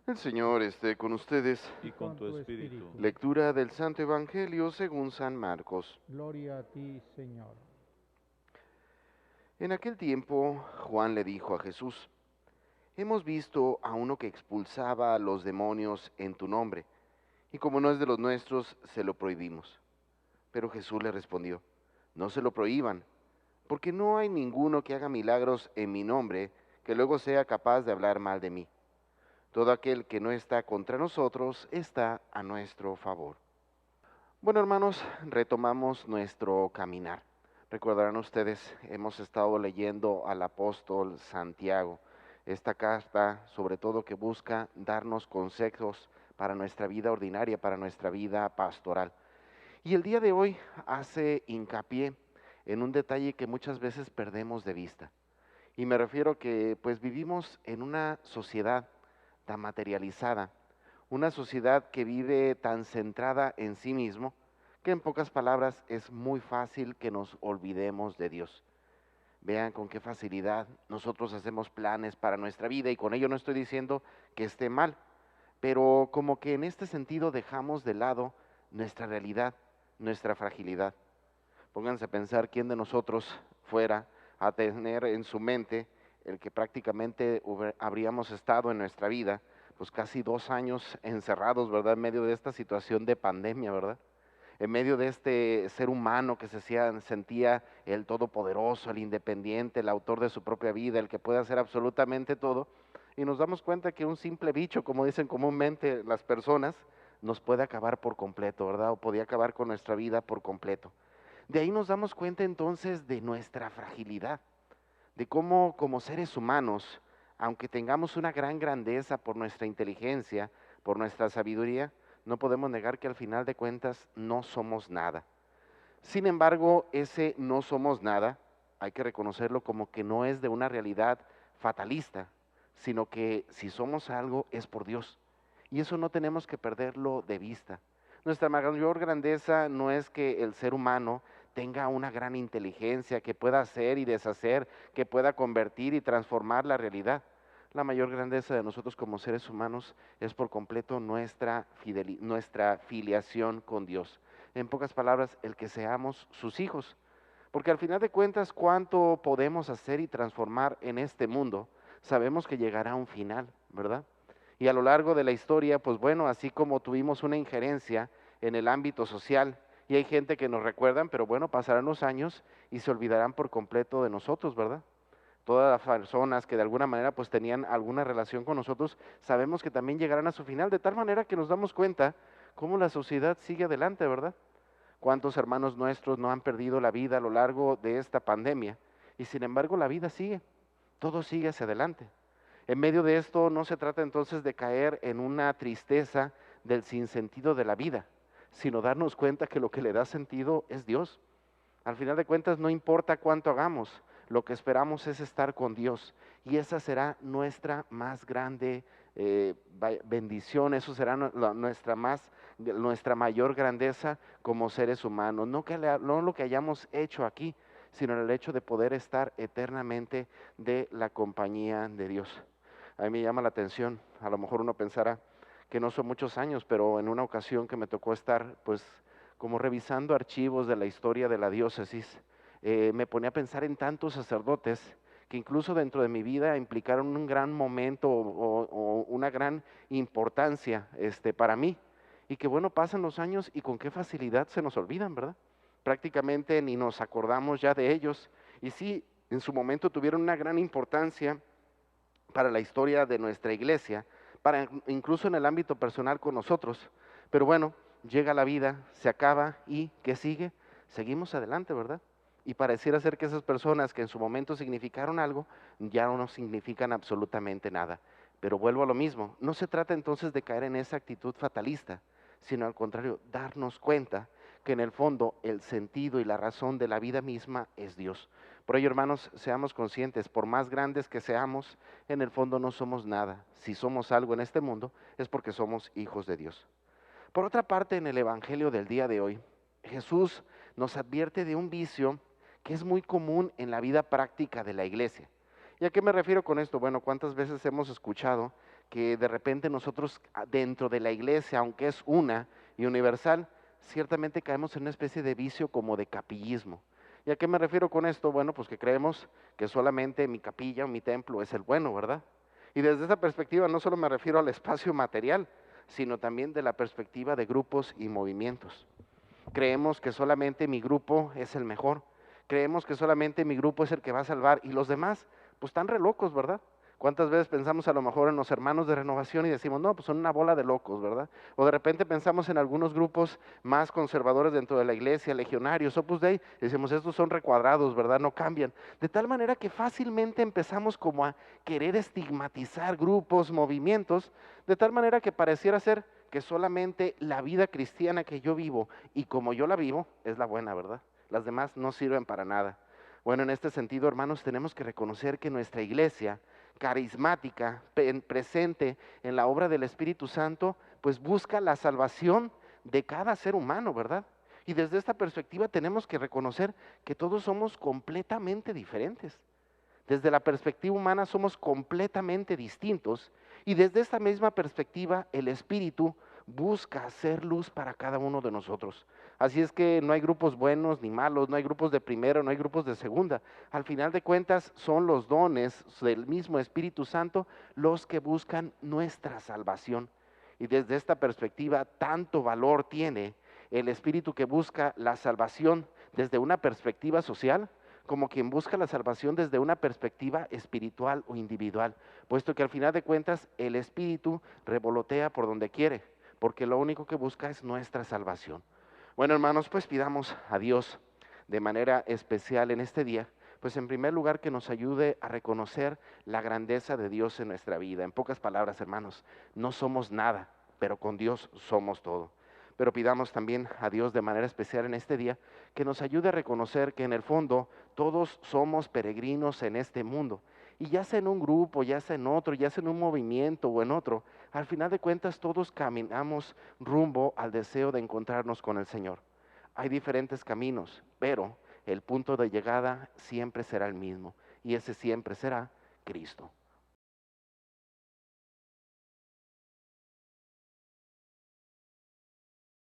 El Señor esté con ustedes. Y con tu espíritu. Lectura del Santo Evangelio según San Marcos. Gloria a ti, Señor. En aquel tiempo, Juan le dijo a Jesús: Hemos visto a uno que expulsaba a los demonios en tu nombre, y como no es de los nuestros, se lo prohibimos. Pero Jesús le respondió: No se lo prohíban, porque no hay ninguno que haga milagros en mi nombre que luego sea capaz de hablar mal de mí. Todo aquel que no está contra nosotros está a nuestro favor. Bueno, hermanos, retomamos nuestro caminar. Recordarán ustedes, hemos estado leyendo al apóstol Santiago, esta carta sobre todo que busca darnos consejos para nuestra vida ordinaria, para nuestra vida pastoral. Y el día de hoy hace hincapié en un detalle que muchas veces perdemos de vista. Y me refiero que pues vivimos en una sociedad tan materializada, una sociedad que vive tan centrada en sí mismo, que en pocas palabras es muy fácil que nos olvidemos de Dios. Vean con qué facilidad nosotros hacemos planes para nuestra vida, y con ello no estoy diciendo que esté mal, pero como que en este sentido dejamos de lado nuestra realidad, nuestra fragilidad. Pónganse a pensar quién de nosotros fuera a tener en su mente el que prácticamente habríamos estado en nuestra vida, pues casi 2 años encerrados, ¿verdad? En medio de esta situación de pandemia, ¿verdad? En medio de este ser humano que sentía el todopoderoso, el independiente, el autor de su propia vida, el que puede hacer absolutamente todo, y nos damos cuenta que un simple bicho, como dicen comúnmente las personas, nos puede acabar por completo, ¿verdad? O podía acabar con nuestra vida por completo. De ahí nos damos cuenta entonces de nuestra fragilidad, de cómo como seres humanos, aunque tengamos una gran grandeza por nuestra inteligencia, por nuestra sabiduría, no podemos negar que al final de cuentas no somos nada. Sin embargo, ese no somos nada, hay que reconocerlo como que no es de una realidad fatalista, sino que si somos algo es por Dios. Y eso no tenemos que perderlo de vista. Nuestra mayor grandeza no es que el ser humano tenga una gran inteligencia, que pueda hacer y deshacer, que pueda convertir y transformar la realidad. La mayor grandeza de nosotros como seres humanos es por completo nuestra filiación con Dios. En pocas palabras, el que seamos sus hijos. Porque al final de cuentas, cuánto podemos hacer y transformar en este mundo, sabemos que llegará un final, ¿verdad? Y a lo largo de la historia, pues bueno, así como tuvimos una injerencia en el ámbito social, y hay gente que nos recuerdan, pero bueno, pasarán los años y se olvidarán por completo de nosotros, ¿verdad? Todas las personas que de alguna manera pues tenían alguna relación con nosotros, sabemos que también llegarán a su final, de tal manera que nos damos cuenta cómo la sociedad sigue adelante, ¿verdad? Cuántos hermanos nuestros no han perdido la vida a lo largo de esta pandemia, y sin embargo la vida sigue, todo sigue hacia adelante. En medio de esto no se trata entonces de caer en una tristeza del sinsentido de la vida, sino darnos cuenta que lo que le da sentido es Dios. Al final de cuentas no importa cuánto hagamos, lo que esperamos es estar con Dios, y esa será nuestra más grande bendición, eso será nuestra mayor grandeza como seres humanos, no lo que hayamos hecho aquí, sino el hecho de poder estar eternamente de la compañía de Dios. A mí me llama la atención, a lo mejor uno pensará que no son muchos años, pero en una ocasión que me tocó estar pues como revisando archivos de la historia de la diócesis, me ponía a pensar en tantos sacerdotes que incluso dentro de mi vida implicaron un gran momento o una gran importancia para mí. Y que bueno, pasan los años y con qué facilidad se nos olvidan, ¿verdad? Prácticamente ni nos acordamos ya de ellos. Y sí, en su momento tuvieron una gran importancia para la historia de nuestra iglesia, para incluso en el ámbito personal con nosotros. Pero bueno, llega la vida, se acaba y ¿qué sigue? Seguimos adelante, ¿verdad? Y pareciera ser que esas personas que en su momento significaron algo, ya no significan absolutamente nada. Pero vuelvo a lo mismo, no se trata entonces de caer en esa actitud fatalista, sino al contrario, darnos cuenta que en el fondo el sentido y la razón de la vida misma es Dios. Por ello, hermanos, seamos conscientes, por más grandes que seamos, en el fondo no somos nada. Si somos algo en este mundo, es porque somos hijos de Dios. Por otra parte, en el Evangelio del día de hoy, Jesús nos advierte de un vicio que es muy común en la vida práctica de la iglesia. ¿Y a qué me refiero con esto? Bueno, ¿cuántas veces hemos escuchado que de repente nosotros dentro de la iglesia, aunque es una y universal, ciertamente caemos en una especie de vicio como de capillismo. ¿Y a qué me refiero con esto? Bueno, pues que creemos que solamente mi capilla o mi templo es el bueno, ¿verdad? Y desde esa perspectiva no solo me refiero al espacio material, sino también de la perspectiva de grupos y movimientos. Creemos que solamente mi grupo es el mejor. Creemos que solamente mi grupo es el que va a salvar y los demás, pues están re locos, ¿verdad? ¿Cuántas veces pensamos a lo mejor en los hermanos de renovación y decimos, no, pues son una bola de locos, ¿verdad? O de repente pensamos en algunos grupos más conservadores dentro de la iglesia, legionarios, Opus Dei, y decimos, estos son recuadrados, ¿verdad? No cambian. De tal manera que fácilmente empezamos como a querer estigmatizar grupos, movimientos, de tal manera que pareciera ser que solamente la vida cristiana que yo vivo y como yo la vivo es la buena, ¿verdad? Las demás no sirven para nada. Bueno, en este sentido, hermanos, tenemos que reconocer que nuestra iglesia carismática, presente en la obra del Espíritu Santo, pues busca la salvación de cada ser humano, ¿verdad? Y desde esta perspectiva tenemos que reconocer que todos somos completamente diferentes. Desde la perspectiva humana somos completamente distintos y desde esta misma perspectiva el Espíritu busca hacer luz para cada uno de nosotros. Así es que no hay grupos buenos ni malos, no hay grupos de primera, no hay grupos de segunda. Al final de cuentas son los dones del mismo Espíritu Santo los que buscan nuestra salvación. Y desde esta perspectiva tanto valor tiene el Espíritu que busca la salvación desde una perspectiva social como quien busca la salvación desde una perspectiva espiritual o individual, puesto que al final de cuentas el Espíritu revolotea por donde quiere, porque lo único que busca es nuestra salvación. Bueno, hermanos, pues pidamos a Dios de manera especial en este día, pues en primer lugar que nos ayude a reconocer la grandeza de Dios en nuestra vida. En pocas palabras, hermanos, no somos nada, pero con Dios somos todo. Pero pidamos también a Dios de manera especial en este día que nos ayude a reconocer que en el fondo todos somos peregrinos en este mundo. Y ya sea en un grupo, ya sea en otro, ya sea en un movimiento o en otro, al final de cuentas todos caminamos rumbo al deseo de encontrarnos con el Señor. Hay diferentes caminos, pero el punto de llegada siempre será el mismo y ese siempre será Cristo.